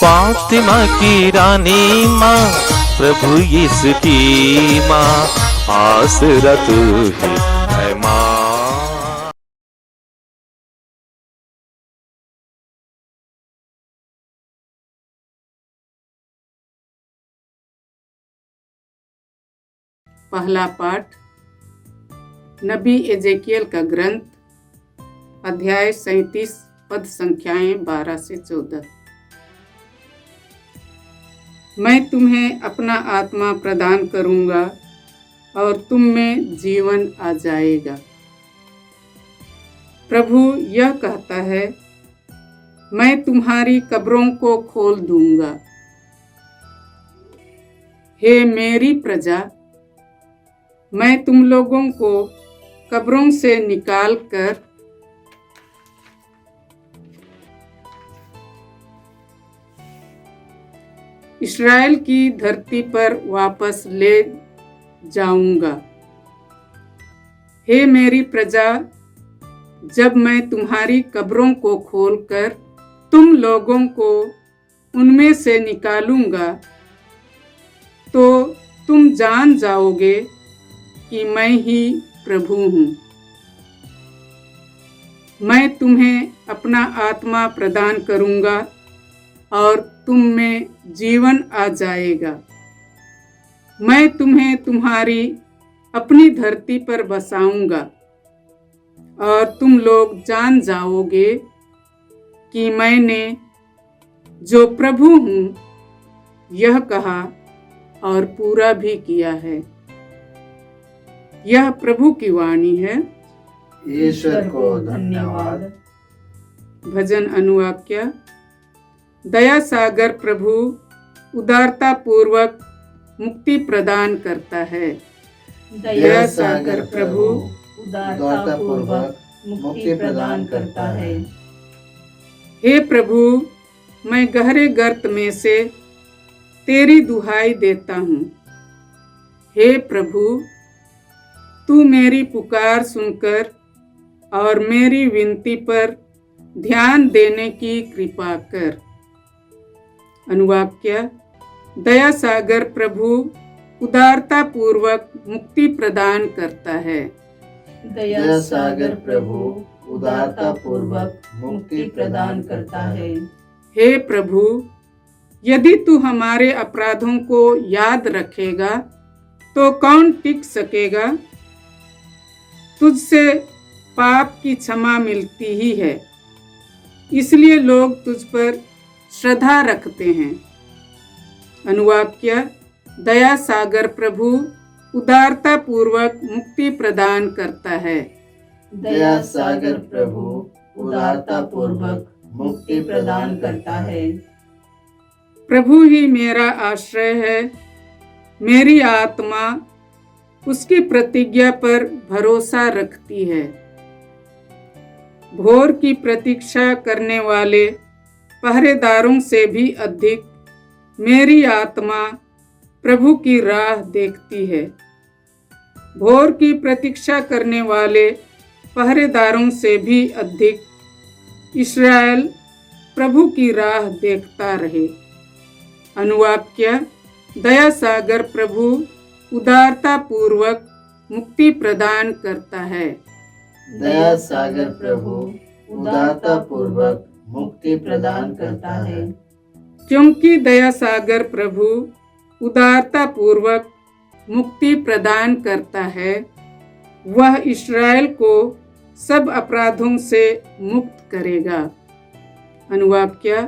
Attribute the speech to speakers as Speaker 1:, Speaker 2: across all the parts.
Speaker 1: फातिमा की रानी माँ, प्रभु यीशु की माँ, आसरा तू ही है माँ।
Speaker 2: पहला पाठ नबी एजेकियल का ग्रंथ, अध्याय 37, पद संख्याएं 12 से 14। मैं तुम्हें अपना आत्मा प्रदान करूंगा और तुम में जीवन आ जाएगा। प्रभु यह कहता है, मैं तुम्हारी कब्रों को खोल दूंगा। हे मेरी प्रजा, मैं तुम लोगों को कब्रों से निकाल कर इस्राएल की धरती पर वापस ले जाऊंगा। हे मेरी प्रजा, जब मैं तुम्हारी कब्रों को खोलकर तुम लोगों को उनमें से निकालूंगा, तो तुम जान जाओगे कि मैं ही प्रभु हूँ। मैं तुम्हें अपना आत्मा प्रदान करूंगा और तुम में जीवन आ जाएगा। मैं तुम्हें तुम्हारी अपनी धरती पर बसाऊंगा और तुम लोग जान जाओगे कि मैंने जो प्रभु हूँ यह कहा और पूरा भी किया है। यह प्रभु की वाणी है।
Speaker 3: ईश्वर को धन्यवाद।
Speaker 2: भजन अनुवाक्य। दया सागर प्रभु उदारता पूर्वक मुक्ति प्रदान करता है। दया सागर प्रभु
Speaker 3: उदारता पूर्वक मुक्ति प्रदान करता है।
Speaker 2: हे प्रभु, मैं गहरे गर्त में से तेरी दुहाई देता हूँ। हे प्रभु, तू मेरी पुकार सुनकर और मेरी विनती पर ध्यान देने की कृपा कर। अनुवाक्य। दया सागर प्रभु उदारता पूर्वक मुक्ति प्रदान करता है।
Speaker 3: दया सागर प्रभु उदारता पूर्वक मुक्ति प्रदान करता है।
Speaker 2: हे प्रभु, यदि तू हमारे अपराधों को याद रखेगा तो कौन टिक सकेगा। तुझसे पाप की क्षमा मिलती ही है, इसलिए लोग तुझ पर श्रद्धा रखते हैं। अनुवाक्य। दया सागर प्रभु उदारता पूर्वक मुक्ति प्रदान करता है।
Speaker 3: दया सागर प्रभु उदारता पूर्वक मुक्ति प्रदान करता है।
Speaker 2: प्रभु ही मेरा आश्रय है। मेरी आत्मा उसकी प्रतिज्ञा पर भरोसा रखती है। भोर की प्रतीक्षा करने वाले पहरेदारों से भी अधिक मेरी आत्मा प्रभु की राह देखती है। भोर की प्रतीक्षा करने वाले पहरेदारों से भी अधिक इस्राएल प्रभु की राह देखता रहे। अनुवाक्य। दया सागर प्रभु उदारता पूर्वक मुक्ति प्रदान करता है।
Speaker 3: दया सागर प्रभु उदारता पूर्वक मुक्ति प्रदान करता है।
Speaker 2: क्योंकि दया सागर प्रभु उदारता पूर्वक मुक्ति प्रदान करता है, वह इस्राएल को सब अपराधों से मुक्त करेगा। अनुवाक्य।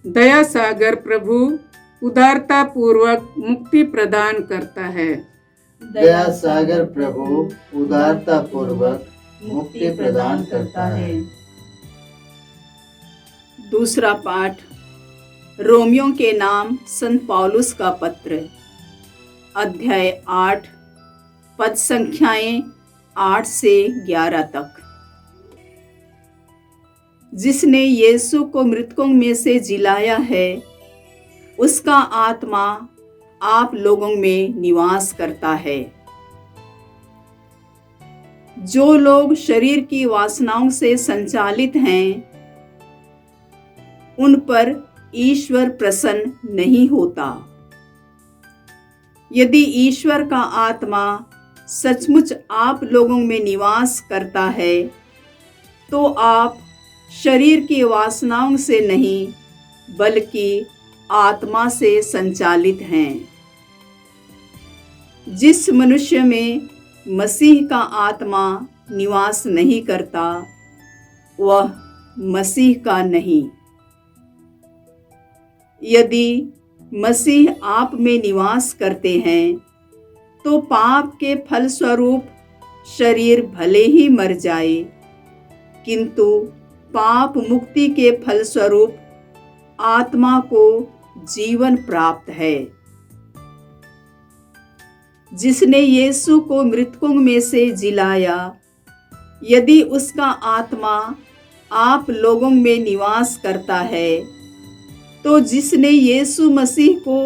Speaker 2: दया सागर प्रभु उदारता पूर्वक मुक्ति प्रदान करता है।
Speaker 3: दया सागर प्रभु उदारता पूर्वक मुक्ति प्रदान करता है।
Speaker 4: दूसरा पाठ रोमियों के नाम संत पौलुस का पत्र, अध्याय 8, पद संख्याएं 8 से 11 तक। जिसने यीशु को मृतकों में से जिलाया है, उसका आत्मा आप लोगों में निवास करता है। जो लोग शरीर की वासनाओं से संचालित हैं, उन पर ईश्वर प्रसन्न नहीं होता। यदि ईश्वर का आत्मा सचमुच आप लोगों में निवास करता है तो आप शरीर की वासनाओं से नहीं बल्कि आत्मा से संचालित हैं। जिस मनुष्य में मसीह का आत्मा निवास नहीं करता वह मसीह का नहीं। यदि मसीह आप में निवास करते हैं तो पाप के फलस्वरूप शरीर भले ही मर जाए किंतु पाप मुक्ति के फलस्वरूप आत्मा को जीवन प्राप्त है। जिसने यीशु को मृतकों में से जिलाया, यदि उसका आत्मा आप लोगों में निवास करता है तो जिसने यीशु मसीह को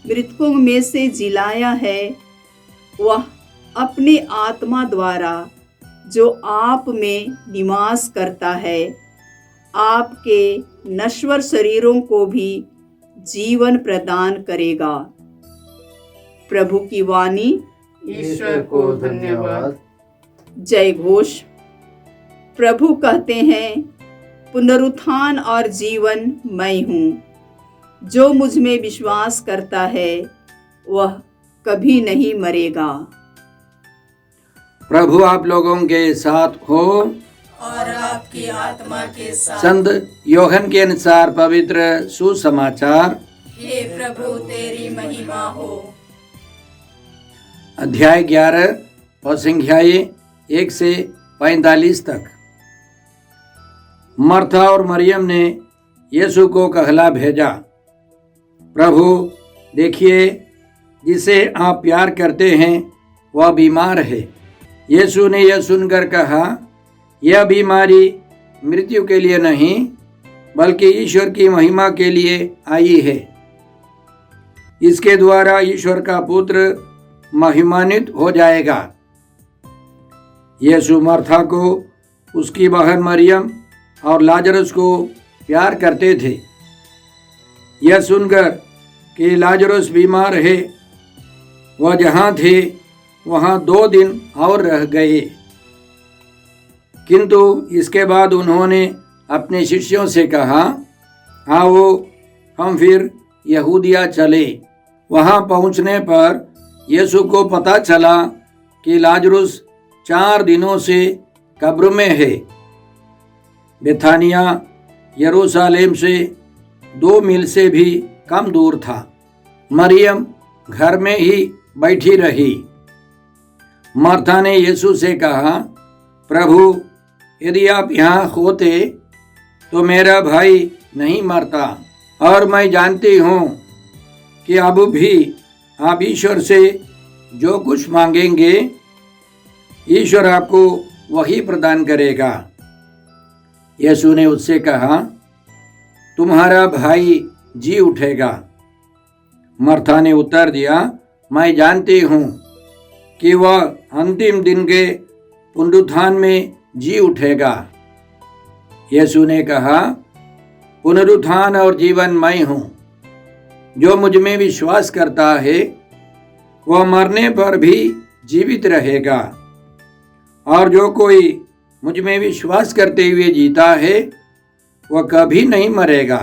Speaker 4: मृतकों में से जिलाया है वह अपनी आत्मा द्वारा जो आप में निवास करता है आपके नश्वर शरीरों को भी जीवन प्रदान करेगा। प्रभु की वाणी।
Speaker 2: ईश्वर को धन्यवाद।
Speaker 4: जय घोष। प्रभु कहते हैं, पुनरुत्थान और जीवन मैं हूँ। जो मुझ में विश्वास करता है वह कभी नहीं मरेगा।
Speaker 5: प्रभु आप लोगों के साथ हो
Speaker 4: और आपकी आत्मा के साथ।
Speaker 5: संत योहन के अनुसार पवित्र सुसमाचार।
Speaker 4: हे प्रभु तेरी महिमा हो।
Speaker 5: अध्याय 11 और संख्याएं 1 से 45 तक। मर्था और मरियम ने यीशु को कहला भेजा, प्रभु देखिए, जिसे आप प्यार करते हैं वह बीमार है। यीशु ने यह सुनकर कहा, यह बीमारी मृत्यु के लिए नहीं बल्कि ईश्वर की महिमा के लिए आई है। इसके द्वारा ईश्वर का पुत्र महिमान्वित हो जाएगा। यीशु मर्था को, उसकी बहन मरियम और लाजरस को प्यार करते थे। यह सुनकर कि लाजरस बीमार है, वह जहाँ थे वहाँ 2 दिन और रह गए। किंतु इसके बाद उन्होंने अपने शिष्यों से कहा, आओ हम फिर यहूदिया चले। वहाँ पहुँचने पर यीशु को पता चला कि लाजरस 4 दिनों से कब्र में है। बेथानिया यरूशलेम से 2 मील से भी कम दूर था। मरियम घर में ही बैठी रही। मर्था ने यीशु से कहा, प्रभु यदि आप यहाँ होते तो मेरा भाई नहीं मरता। और मैं जानती हूँ कि अब भी आप ईश्वर से जो कुछ मांगेंगे ईश्वर आपको वही प्रदान करेगा। यीशु ने उससे कहा, तुम्हारा भाई जी उठेगा। मर्था ने उत्तर दिया, मैं जानती हूँ कि वह अंतिम दिन के पुनरुत्थान में जी उठेगा। यीशु ने कहा, पुनरुत्थान और जीवन मैं हूँ। जो मुझ में विश्वास करता है वह मरने पर भी जीवित रहेगा, और जो कोई मुझ में विश्वास करते हुए जीता है वह कभी नहीं मरेगा।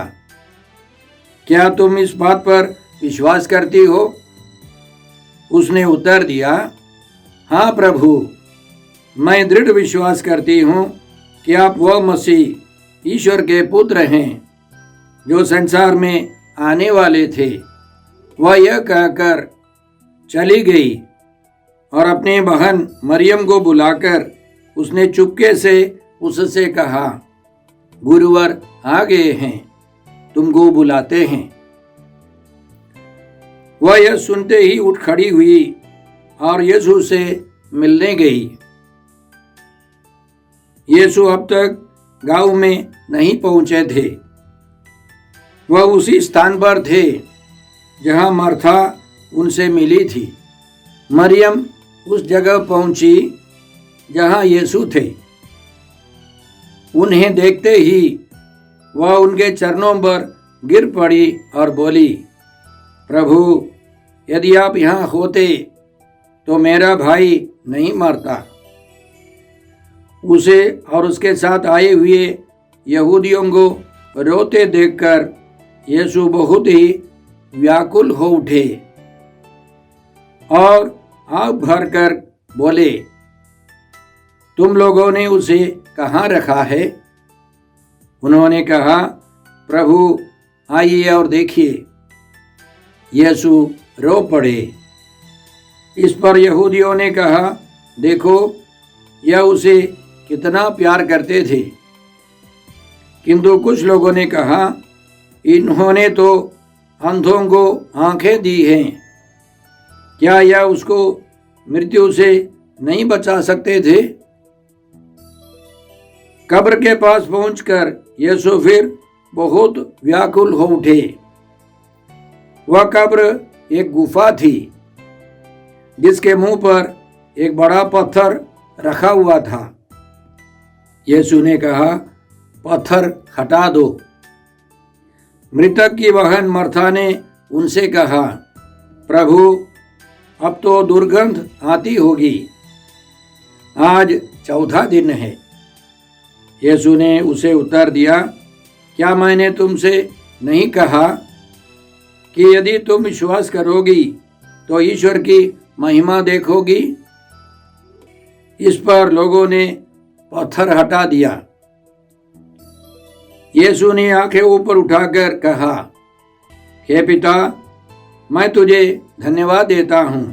Speaker 5: क्या तुम इस बात पर विश्वास करती हो? उसने उत्तर दिया, हाँ प्रभु, मैं दृढ़ विश्वास करती हूँ कि आप वह मसीह ईश्वर के पुत्र हैं जो संसार में आने वाले थे। वह यह कहकर चली गई और अपनी बहन मरियम को बुलाकर उसने चुपके से उससे कहा, गुरुवर आ गए हैं, तुमको बुलाते हैं। वह यह सुनते ही उठ खड़ी हुई और यीशु से मिलने गई। यीशु अब तक गांव में नहीं पहुंचे थे। वह उसी स्थान पर थे जहां मर्था उनसे मिली थी। मरियम उस जगह पहुंची जहां यीशु थे। उन्हें देखते ही वह उनके चरणों पर गिर पड़ी और बोली, प्रभु, यदि आप यहाँ होते तो मेरा भाई नहीं मरता। उसे और उसके साथ आए हुए यहूदियों को रोते देखकर यीशु बहुत ही व्याकुल हो उठे और आग भरकर बोले, तुम लोगों ने उसे कहाँ रखा है? उन्होंने कहा, प्रभु, आइए और देखिए। यीशु रो पड़े। इस पर यहूदियों ने कहा, देखो, यह उसे कितना प्यार करते थे। किंतु कुछ लोगों ने कहा, इन्होंने तो अंधों को आंखें दी हैं, क्या यह उसको मृत्यु से नहीं बचा सकते थे? कब्र के पास पहुंचकर यीशु फिर बहुत व्याकुल हो उठे। वह कब्र एक गुफा थी जिसके मुंह पर एक बड़ा पत्थर रखा हुआ था। यीशु ने कहा, पत्थर हटा दो। मृतक की बहन मर्था ने उनसे कहा, प्रभु, अब तो दुर्गंध आती होगी, आज चौथा दिन है। यीशु ने उसे उत्तर दिया, क्या मैंने तुमसे नहीं कहा कि यदि तुम विश्वास करोगी तो ईश्वर की महिमा देखोगी? इस पर लोगों ने पत्थर हटा दिया। यीशु ने आंखें ऊपर उठाकर कहा, हे पिता, मैं तुझे धन्यवाद देता हूँ,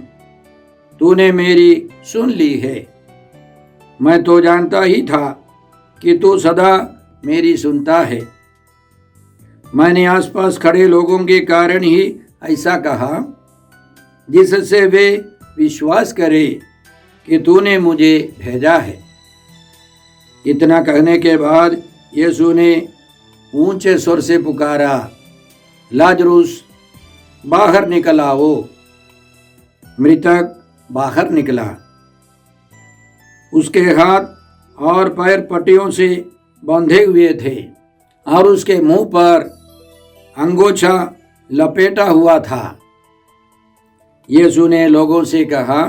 Speaker 5: तूने मेरी सुन ली है। मैं तो जानता ही था कि तू सदा मेरी सुनता है। मैंने आसपास खड़े लोगों के कारण ही ऐसा कहा, जिससे वे विश्वास करें कि तूने मुझे भेजा है। इतना कहने के बाद यीशु ने ऊंचे स्वर से पुकारा, लाजरूस, बाहर निकल आओ। मृतक बाहर निकला। उसके हाथ और पैर पट्टियों से बंधे हुए थे और उसके मुंह पर अंगोछा लपेटा हुआ था। यीशु ने लोगों से कहा,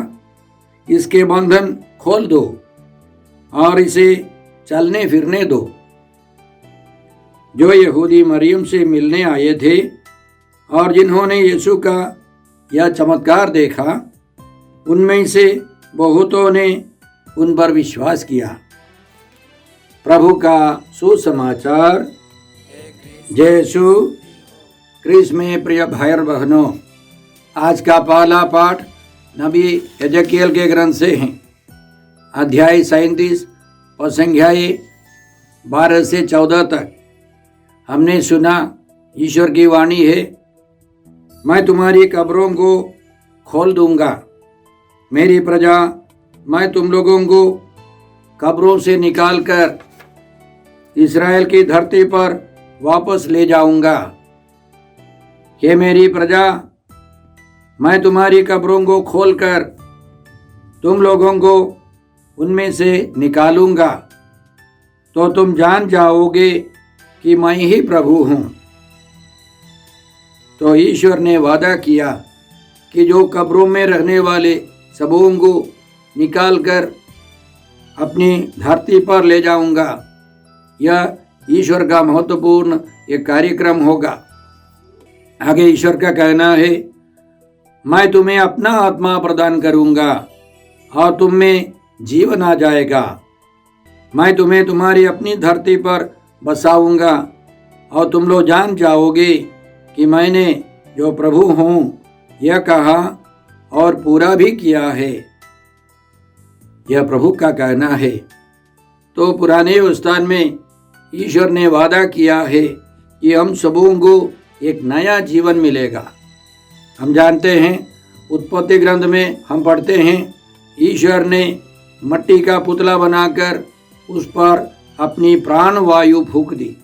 Speaker 5: इसके बंधन खोल दो और इसे चलने फिरने दो। जो यहूदी मरियम से मिलने आए थे और जिन्होंने यीशु का यह चमत्कार देखा, उनमें से बहुतों ने उन पर विश्वास किया। प्रभु का सुसमाचार। जय यीशु क्रिस्त में प्रिय भाई और बहनों, आज का पहला पाठ नबी यजकियल के ग्रंथ से है। अध्याय 37 और संख्याएं 12 से 14 तक हमने सुना। ईश्वर की वाणी है, मैं तुम्हारी कब्रों को खोल दूंगा। मेरी प्रजा, मैं तुम लोगों को कब्रों से निकालकर इस्राएल की धरती पर वापस ले जाऊंगा। हे मेरी प्रजा, मैं तुम्हारी कब्रों को खोलकर तुम लोगों को उनमें से निकालूंगा, तो तुम जान जाओगे कि मैं ही प्रभु हूँ। तो ईश्वर ने वादा किया कि जो कब्रों में रहने वाले सबों को निकालकर अपनी धरती पर ले जाऊंगा। यह ईश्वर का महत्वपूर्ण एक कार्यक्रम होगा। आगे ईश्वर का कहना है, मैं तुम्हें अपना आत्मा प्रदान करूंगा और तुम में जीवन आ जाएगा। मैं तुम्हें तुम्हारी अपनी धरती पर बसाऊंगा और तुम लोग जान जाओगे कि मैंने जो प्रभु हूँ यह कहा और पूरा भी किया है। यह प्रभु का कहना है। तो पुराने स्थान में ईश्वर ने वादा किया है कि हम सबों को एक नया जीवन मिलेगा। हम जानते हैं, उत्पत्ति ग्रंथ में हम पढ़ते हैं, ईश्वर ने मिट्टी का पुतला बनाकर उस पर अपनी प्राण वायु फूंक दी।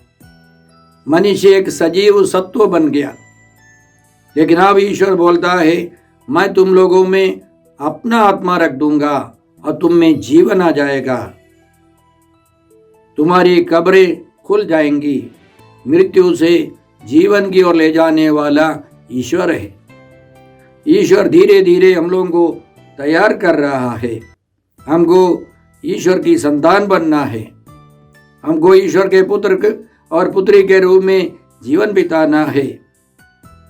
Speaker 5: मनुष्य एक सजीव सत्व बन गया। लेकिन अब ईश्वर बोलता है, मैं तुम लोगों में अपना आत्मा रख दूंगा और तुम में जीवन आ जाएगा। तुम्हारी कब्रें खुल जाएंगी, मृत्यु से जीवन की ओर ले जाने वाला ईश्वर है। ईश्वर धीरे धीरे हम लोगों को तैयार कर रहा है। हमको ईश्वर की संतान बनना है। हमको ईश्वर के पुत्र और पुत्री के रूप में जीवन बिताना है।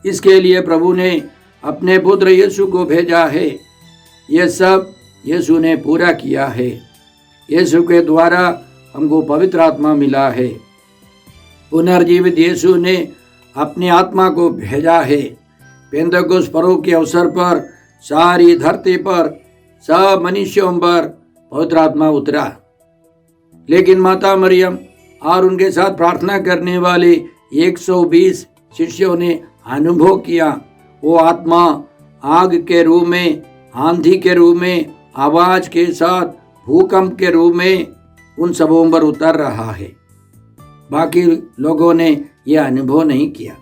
Speaker 5: इसके लिए प्रभु ने अपने पुत्र यीशु को भेजा है। यह सब यीशु ने पूरा किया है। यीशु के द्वारा हमको पवित्र आत्मा मिला है। पुनर्जीवित यीशु ने अपनी आत्मा को भेजा है। पेंतकुस्त पर्व के अवसर पर सारी धरती पर सब मनुष्यों पर पवित्र आत्मा उतरा। लेकिन माता मरियम और उनके साथ प्रार्थना करने वाले 120 शिष्यों ने अनुभव किया वो आत्मा आग के रूप में, आंधी के रूप में, आवाज के साथ, भूकंप के रूप में उन सबों पर उतर रहा है। बाकी लोगों ने यह अनुभव नहीं किया।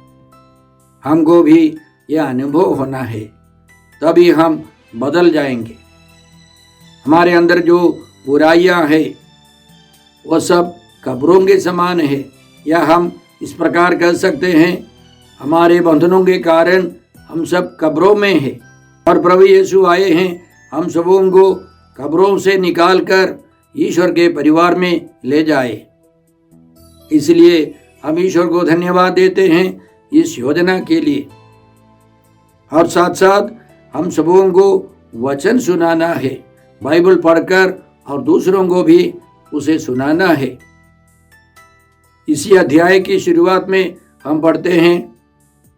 Speaker 5: हमको भी यह अनुभव होना है, तभी हम बदल जाएंगे। हमारे अंदर जो बुराइयां हैं वो सब कब्रों के समान है, या हम इस प्रकार कह सकते हैं हमारे बंधनों के कारण हम सब कब्रों में हैं और प्रभु यीशु आए हैं हम सबों को कब्रों से निकालकर ईश्वर के परिवार में ले जाए। इसलिए हम ईश्वर को धन्यवाद देते हैं इस योजना के लिए। और साथ साथ हम सबों को वचन सुनाना है, बाइबल पढ़कर, और दूसरों को भी उसे सुनाना है। इसी अध्याय की शुरुआत में हम पढ़ते हैं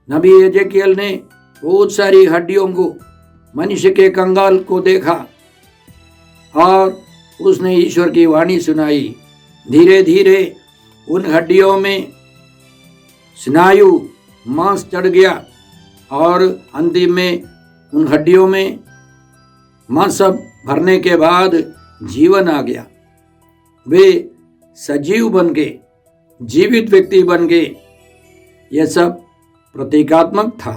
Speaker 5: नबी एजेकियल ने बहुत सारी हड्डियों को, मनुष्य के कंगाल को देखा और उसने ईश्वर की वाणी सुनाई। धीरे धीरे उन हड्डियों में स्नायु, मांस चढ़ गया और अंतिम में उन हड्डियों में मांस भरने के बाद जीवन आ गया। वे सजीव बन गए, जीवित व्यक्ति बन गए। यह सब प्रतीकात्मक था।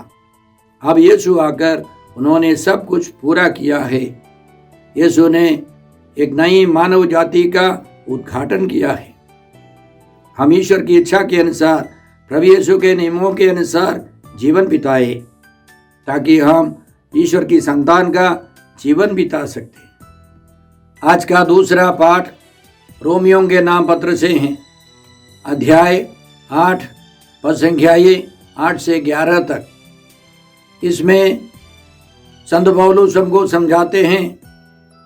Speaker 5: अब यीशु आकर उन्होंने सब कुछ पूरा किया है। यीशु ने एक नई मानव जाति का उद्घाटन किया है। हम ईश्वर की इच्छा के अनुसार, प्रभु यीशु के नियमों के अनुसार जीवन बिताए, ताकि हम ईश्वर की संतान का जीवन बिता सकते। आज का दूसरा पाठ रोमियों के नाम पत्र से है, अध्याय 8 पद संख्या 8 से 11 तक। इसमें संत पौलुस हमको समझाते हैं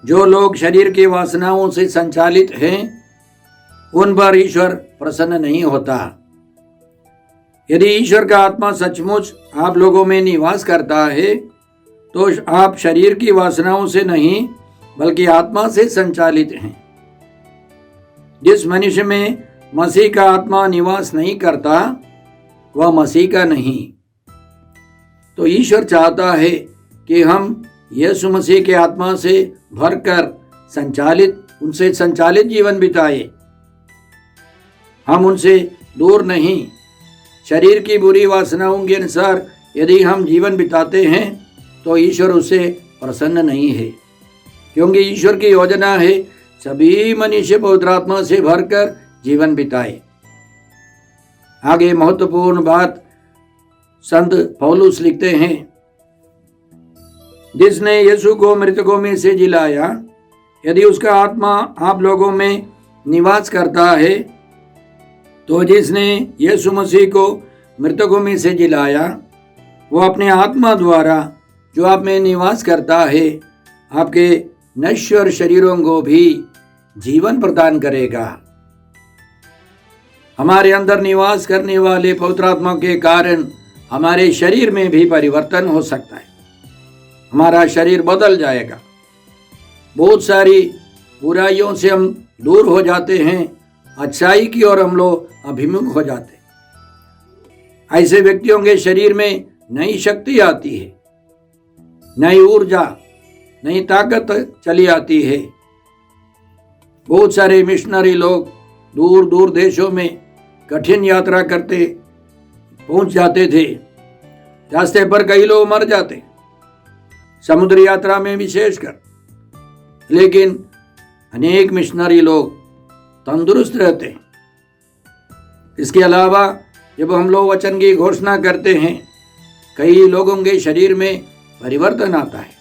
Speaker 5: जो लोग शरीर की वासनाओं से संचालित हैं उन पर ईश्वर प्रसन्न नहीं होता। यदि ईश्वर का आत्मा सचमुच आप लोगों में निवास करता है तो आप शरीर की वासनाओं से नहीं बल्कि आत्मा से संचालित हैं। जिस मनुष्य में मसीह का आत्मा निवास नहीं करता वह मसीह का नहीं। तो ईश्वर चाहता है कि हम यीशु मसीह के आत्मा से भरकर उनसे संचालित जीवन बिताए। हम उनसे दूर नहीं। शरीर की बुरी वासनाओं के अनुसार यदि हम जीवन बिताते हैं तो ईश्वर उससे प्रसन्न नहीं है, क्योंकि ईश्वर की योजना है सभी मनुष्य पवित्र आत्मा से भरकर जीवन बिताए। आगे महत्वपूर्ण बात संत पौलुस लिखते हैं, जिसने यीशु को मृतकों में से जिलाया, यदि उसका आत्मा आप लोगों में निवास करता है तो जिसने यीशु मसीह को मृतकों में से जिलाया वो अपने आत्मा द्वारा जो आप में निवास करता है आपके नश्वर शरीरों को भी जीवन प्रदान करेगा। हमारे अंदर निवास करने वाले पवित्र आत्मा के कारण हमारे शरीर में भी परिवर्तन हो सकता है। हमारा शरीर बदल जाएगा। बहुत सारी बुराइयों से हम दूर हो जाते हैं, अच्छाई की ओर हम लोग अभिमुख हो जाते हैं। ऐसे व्यक्तियों के शरीर में नई शक्ति आती है, नई ऊर्जा, नई ताकत चली आती है। बहुत सारे मिशनरी लोग दूर दूर देशों में कठिन यात्रा करते पहुंच जाते थे। रास्ते पर कई लोग मर जाते, समुद्री यात्रा में विशेषकर, लेकिन अनेक मिशनरी लोग तंदुरुस्त रहते हैं। इसके अलावा जब हम लोग वचन की घोषणा करते हैं, कई लोगों के शरीर में परिवर्तन आता है,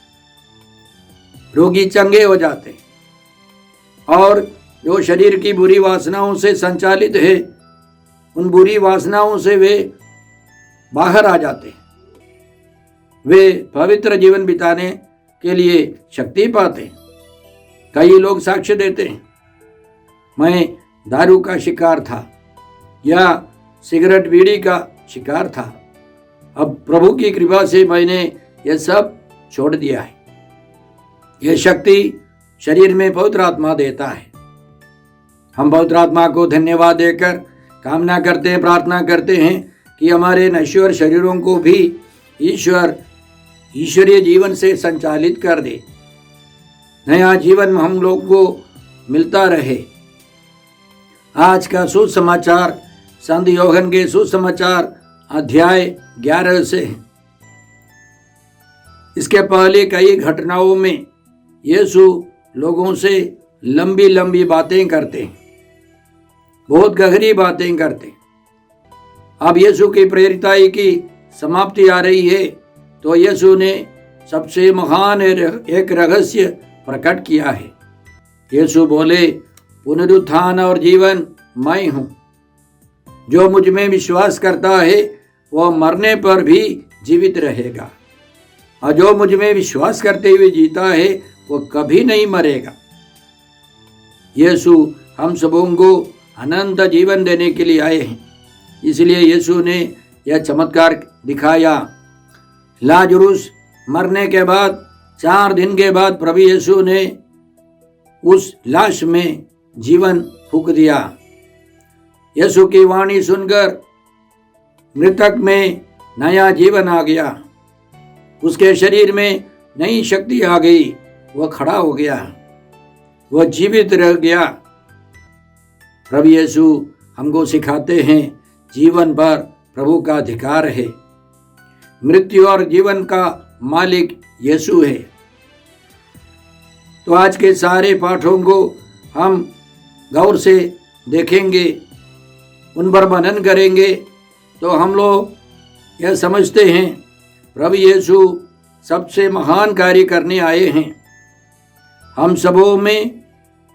Speaker 5: रोगी चंगे हो जाते हैं, और जो शरीर की बुरी वासनाओं से संचालित है, उन बुरी वासनाओं से वे बाहर आ जाते हैं, वे पवित्र जीवन बिताने के लिए शक्ति पाते हैं। कई लोग साक्ष्य देते हैं, मैं दारू का शिकार था या सिगरेट बीड़ी का शिकार था, अब प्रभु की कृपा से मैंने यह सब छोड़ दिया है। यह शक्ति शरीर में पवित्र आत्मा देता है। हम पवित्र आत्मा को धन्यवाद देकर कामना करते हैं, प्रार्थना करते हैं कि हमारे नश्वर शरीरों को भी ईश्वरीय जीवन से संचालित कर दे, नया जीवन हम लोग को मिलता रहे। आज का सुसमाचार संत यूहन्ना के सुसमाचार अध्याय 11 से है। इसके पहले कई घटनाओं में यीशु लोगों से लंबी लंबी बातें करते हैं, बहुत गहरी बातें करते हैं। अब यीशु की प्रेरिताई की समाप्ति आ रही है, तो यीशु ने सबसे महान एक रहस्य प्रकट किया है। यीशु बोले, पुनरुत्थान और जीवन मैं हूं, जो मुझ में विश्वास करता है वह मरने पर भी जीवित रहेगा, और जो मुझ में विश्वास करते हुए जीता है वह कभी नहीं मरेगा। यीशु हम सबों को अनंत जीवन देने के लिए आए हैं, इसलिए यीशु ने यह चमत्कार दिखाया। लाजरुस मरने के बाद 4 दिन के बाद प्रभु यीशु ने उस लाश में जीवन फूंक दिया। यीशु की वाणी सुनकर मृतक में नया जीवन आ गया, उसके शरीर में नई शक्ति आ गई, वह खड़ा हो गया, वह जीवित रह गया। प्रभु यीशु हमको सिखाते हैं जीवन पर प्रभु का अधिकार है। मृत्यु और जीवन का मालिक यीशु है। तो आज के सारे पाठों को हम गौर से देखेंगे, उन पर मनन करेंगे, तो हम लोग यह समझते हैं प्रभु यीशु सबसे महान कार्य करने आए हैं। हम सबों में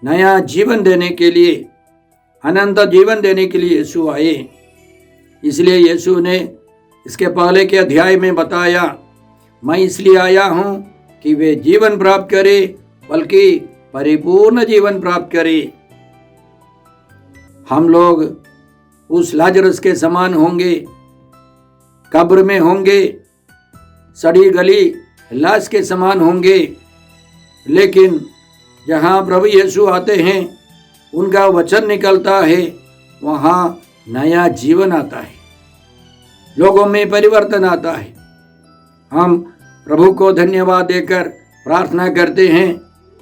Speaker 5: नया जीवन देने के लिए, अनंत जीवन देने के लिए यीशु आए। इसलिए यीशु ने इसके पहले के अध्याय में बताया, मैं इसलिए आया हूं कि वे जीवन प्राप्त करे, बल्कि परिपूर्ण जीवन प्राप्त करे। हम लोग उस लाजरस के समान होंगे, कब्र में होंगे, सड़ी गली लाश के समान होंगे, लेकिन जहाँ प्रभु यीशु आते हैं, उनका वचन निकलता है, वहाँ नया जीवन आता है, लोगों में परिवर्तन आता है। हम प्रभु को धन्यवाद देकर प्रार्थना करते हैं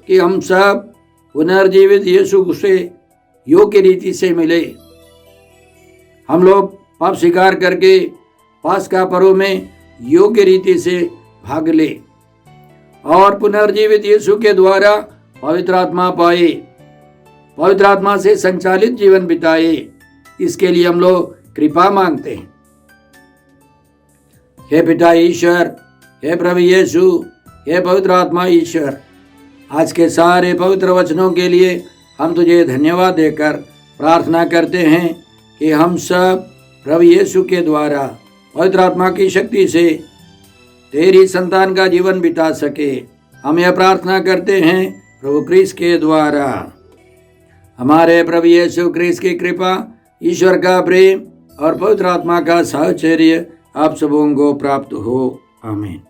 Speaker 5: कि हम सब पुनर्जीवित यीशु से योग्य रीति से मिले। हम लोग पाप स्वीकार करके पास्का पर्व में योग्य रीति से भाग ले और पुनर्जीवित यीशु के द्वारा पवित्र आत्मा पाए, पवित्र आत्मा से संचालित जीवन बिताए। इसके लिए हम लोग कृपा मांगते हैं। हे पिता ईश्वर, हे प्रभु यीशु, हे पवित्र आत्मा ईश्वर, आज के सारे पवित्र वचनों के लिए हम तुझे धन्यवाद देकर प्रार्थना करते हैं कि हम सब प्रभु यीशु के द्वारा पवित्र आत्मा की शक्ति से तेरी संतान का जीवन बिता सके। हम यह प्रार्थना करते हैं प्रभु क्रिस्त के द्वारा। हमारे प्रभु यीशु क्रिस्त की कृपा, ईश्वर का प्रेम और पवित्र आत्मा का साहचर्य आप सबों को प्राप्त हो। आमीन।